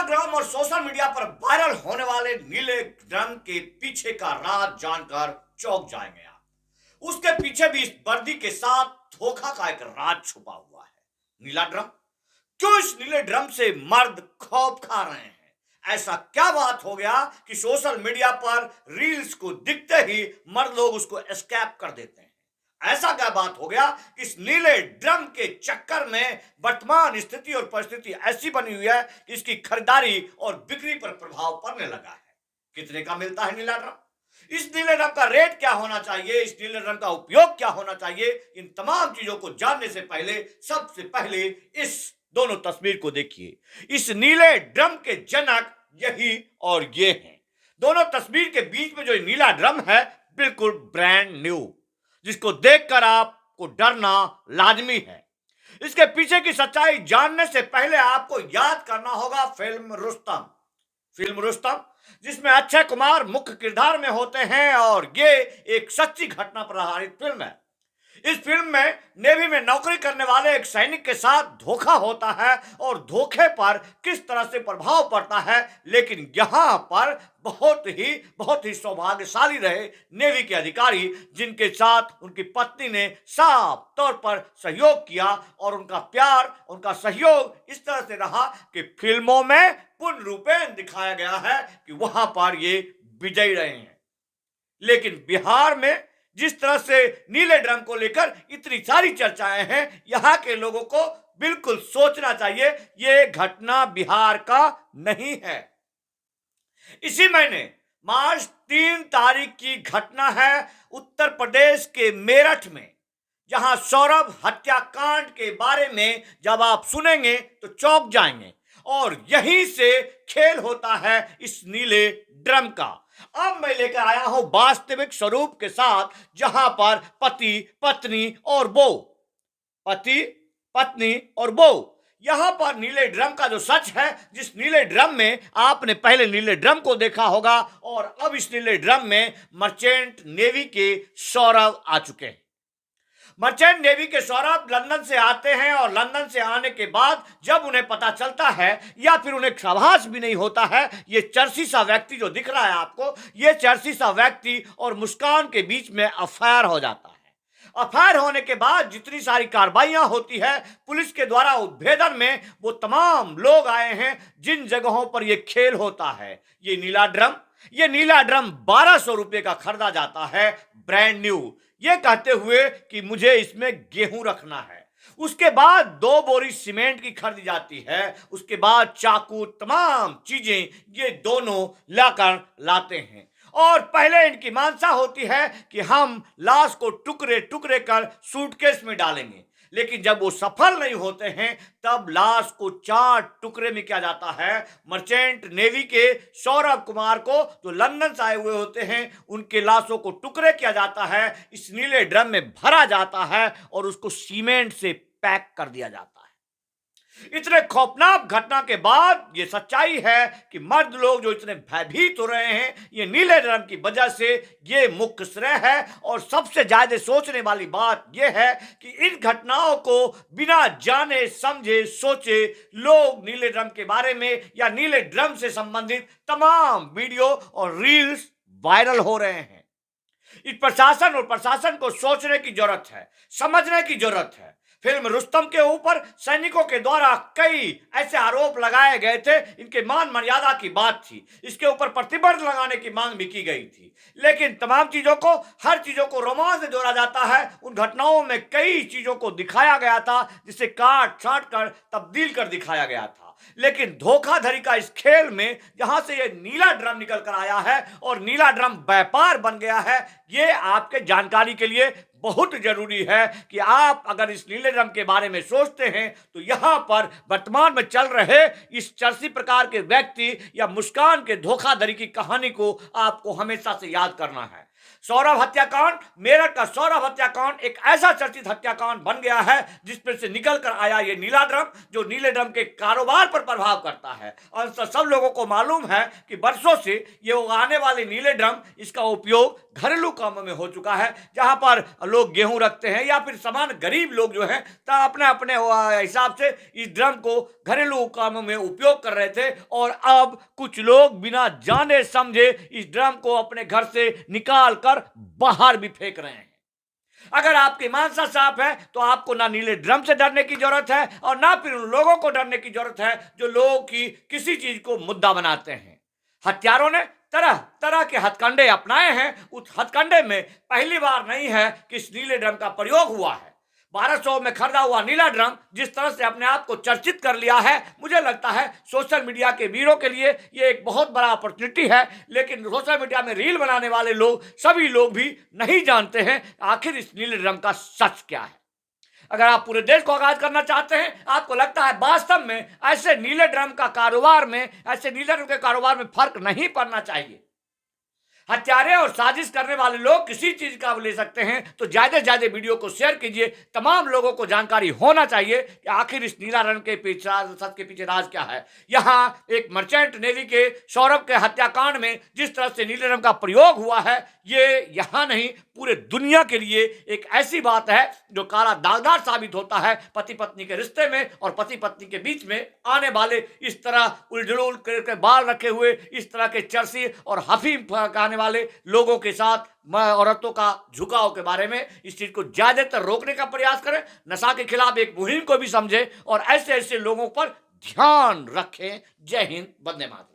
Instagram और social media पर viral होने वाले नीले ड्रम के पीछे का राज जानकर चौंक जाएंगे आप। उसके पीछे भी इस वर्दी के साथ धोखा का एक राज छुपा हुआ है। नीला ड्रम, क्यों इस नीले ड्रम से मर्द खौफ खा रहे हैं? ऐसा क्या बात हो गया कि सोशल मीडिया पर रील्स को दिखते ही मर्द लोग उसको एस्केप कर देते हैं? ऐसा क्या बात हो गया कि इस नीले ड्रम के चक्कर में वर्तमान स्थिति और परिस्थिति ऐसी बनी हुई है कि इसकी खरीदारी और बिक्री पर प्रभाव पड़ने लगा है? कितने का मिलता है नीला ड्रम? इस नीले ड्रम का रेट क्या होना चाहिए? इस नीले ड्रम का उपयोग क्या होना चाहिए? इन तमाम चीजों को जानने से पहले सबसे पहले इस दोनों तस्वीर को देखिए। इस नीले ड्रम के जनक यही और ये हैं। दोनों तस्वीर के बीच में जो नीला ड्रम है बिल्कुल ब्रांड न्यू, जिसको देखकर आपको डरना लाजमी है। इसके पीछे की सच्चाई जानने से पहले आपको याद करना होगा फिल्म रुस्तम। फिल्म रुस्तम जिसमें अक्षय कुमार मुख्य किरदार में होते हैं और ये एक सच्ची घटना पर आधारित फिल्म है। इस फिल्म में नेवी में नौकरी करने वाले एक सैनिक के साथ धोखा होता है और धोखे पर किस तरह से प्रभाव पड़ता है, लेकिन यहां पर बहुत ही सौभाग्यशाली रहे नेवी के अधिकारी जिनके साथ उनकी पत्नी ने साफ तौर पर सहयोग किया और उनका प्यार, उनका सहयोग इस तरह से रहा कि फिल्मों में पूर्ण रूपेण दिखाया गया है कि वहां पर ये विजयी रहे हैं। लेकिन बिहार में जिस तरह से नीले ड्रम को लेकर इतनी सारी चर्चाएं हैं, यहां के लोगों को बिल्कुल सोचना चाहिए यह घटना बिहार का नहीं है। इसी महीने मार्च 3 तारीख की घटना है उत्तर प्रदेश के मेरठ में, जहां सौरभ हत्याकांड के बारे में जब आप सुनेंगे तो चौंक जाएंगे और यहीं से खेल होता है इस नीले ड्रम का। अब मैं लेकर आया हूं वास्तविक स्वरूप के साथ, जहां पर पति पत्नी और बहू यहां पर नीले ड्रम का जो सच है, जिस नीले ड्रम में आपने पहले नीले ड्रम को देखा होगा और अब इस नीले ड्रम में मर्चेंट नेवी के सौरभ आ चुके हैं। मर्चेंट नेवी के सौरभ लंदन से आते हैं और लंदन से आने के बाद जब उन्हें पता चलता है या फिर उन्हें आभास भी नहीं होता है, ये चर्सी सा व्यक्ति जो दिख रहा है आपको, ये चर्सी सा व्यक्ति और मुस्कान के बीच में अफेयर हो जाता है। अफेयर होने के बाद जितनी सारी कार्रवाइयां होती है पुलिस के द्वारा उद्भेदन में, वो तमाम लोग आए हैं जिन जगहों पर ये खेल होता है। ये नीला ड्रम 1200 रुपए का खरीदा जाता है, ब्रांड न्यू, ये कहते हुए कि मुझे इसमें गेहूं रखना है। उसके बाद 2 बोरी सीमेंट की खरीदी जाती है। उसके बाद चाकू, तमाम चीजें ये दोनों लाते हैं और पहले इनकी मानसा होती है कि हम लाश को टुकड़े टुकड़े कर सूटकेस में डालेंगे, लेकिन जब वो सफल नहीं होते हैं तब लाश को 4 टुकड़े में किया जाता है। मर्चेंट नेवी के सौरभ कुमार को जो लंदन से आए हुए होते हैं, उनके लाशों को टुकड़े किया जाता है, इस नीले ड्रम में भरा जाता है और उसको सीमेंट से पैक कर दिया जाता है। इतने खौफनाक घटना के बाद ये सच्चाई है कि मर्द लोग जो इतने भयभीत हो रहे हैं, ये नीले ड्रम की वजह से ये मुख्य श्रेय है। और सबसे ज्यादा सोचने वाली बात यह है कि इन घटनाओं को बिना जाने समझे सोचे लोग नीले ड्रम के बारे में या नीले ड्रम से संबंधित तमाम वीडियो और रील्स वायरल हो रहे हैं। इस प्रशासन को सोचने की जरूरत है, समझने की जरूरत है। फिल्म रुस्तम के ऊपर सैनिकों के द्वारा कई ऐसे आरोप लगाए गए थे, इनके मान मर्यादा की बात थी, इसके ऊपर प्रतिबंध लगाने की मांग भी की गई थी, लेकिन तमाम चीजों को, हर चीजों को रोमांच से जोड़ा जाता है। उन घटनाओं में कई चीजों को दिखाया गया था जिसे काट छाट कर तब्दील कर दिखाया गया था, लेकिन धोखाधड़ी का इस खेल में जहां से ये नीला ड्रम निकल कर आया है और नीला ड्रम व्यापार बन गया है, ये आपके जानकारी के लिए बहुत जरूरी है कि आप अगर इस नीले ड्रम के बारे में सोचते हैं तो यहां पर वर्तमान में चल रहे इस चर्सी प्रकार के व्यक्ति या मुस्कान के धोखाधड़ी की कहानी को आपको हमेशा से याद करना है। सौरभ हत्याकांड, मेरठ का सौरभ हत्याकांड एक ऐसा चर्चित हत्याकांड बन गया है जिसमें से निकल कर आया ये नीला ड्रम, जो नीले ड्रम के कारोबार पर प्रभाव करता है। और सब लोगों को मालूम है कि वर्षों से ये आने वाले नीले ड्रम, इसका उपयोग घरेलू कामों में हो चुका है, जहां पर लोग गेहूं रखते हैं या फिर सामान्य गरीब लोग जो हैं अपने अपने हिसाब से इस ड्रम को घरेलू कामों में उपयोग कर रहे थे। और अब कुछ लोग बिना जाने समझे इस ड्रम को अपने घर से निकाल कर बाहर भी फेंक रहे हैं। अगर आपकी मानसा साफ है तो आपको ना नीले ड्रम से डरने की जरूरत है और ना फिर उन लोगों को डरने की जरूरत है जो लोगों की किसी चीज को मुद्दा बनाते हैं। हत्यारों ने तरह तरह के हथकंडे अपनाए हैं। उस हथकंडे में पहली बार नहीं है कि इस नीले ड्रम का प्रयोग हुआ है। 1200 में खरीदा हुआ नीला ड्रम जिस तरह से अपने आप को चर्चित कर लिया है, मुझे लगता है सोशल मीडिया के वीरों के लिए ये एक बहुत बड़ा अपॉर्चुनिटी है। लेकिन सोशल मीडिया में रील बनाने वाले लोग, सभी लोग भी नहीं जानते हैं आखिर इस नीले ड्रम का सच क्या है। अगर आप पूरे देश को आगाज करना चाहते हैं, आपको लगता है वास्तव में ऐसे नीले ड्रम का कारोबार में, ऐसे नीले ड्रम के कारोबार में फर्क नहीं पड़ना चाहिए। हत्यारे और साजिश करने वाले लोग किसी चीज का ले सकते हैं, तो ज्यादा से ज्यादा वीडियो को शेयर कीजिए। तमाम लोगों को जानकारी होना चाहिए कि आखिर इस नीला रंग के पीछे सच के पीछे राज क्या है। यहाँ एक मर्चेंट नेवी के सौरभ के हत्याकांड में जिस तरह से नीले रंग का प्रयोग हुआ है, ये यहाँ नहीं पूरे दुनिया के लिए एक ऐसी बात है जो काला दागदार साबित होता है पति पत्नी के रिश्ते में और पति पत्नी के बीच में आने वाले इस तरह उलझुल करके बाल रखे हुए इस तरह के चर्सी और हफीम खाने वाले लोगों के साथ औरतों का झुकाव के बारे में। इस चीज को ज्यादातर रोकने का प्रयास करें, नशा के खिलाफ एक मुहिम को भी समझें और ऐसे ऐसे लोगों पर ध्यान रखें। जय हिंद, वंदे मातरम।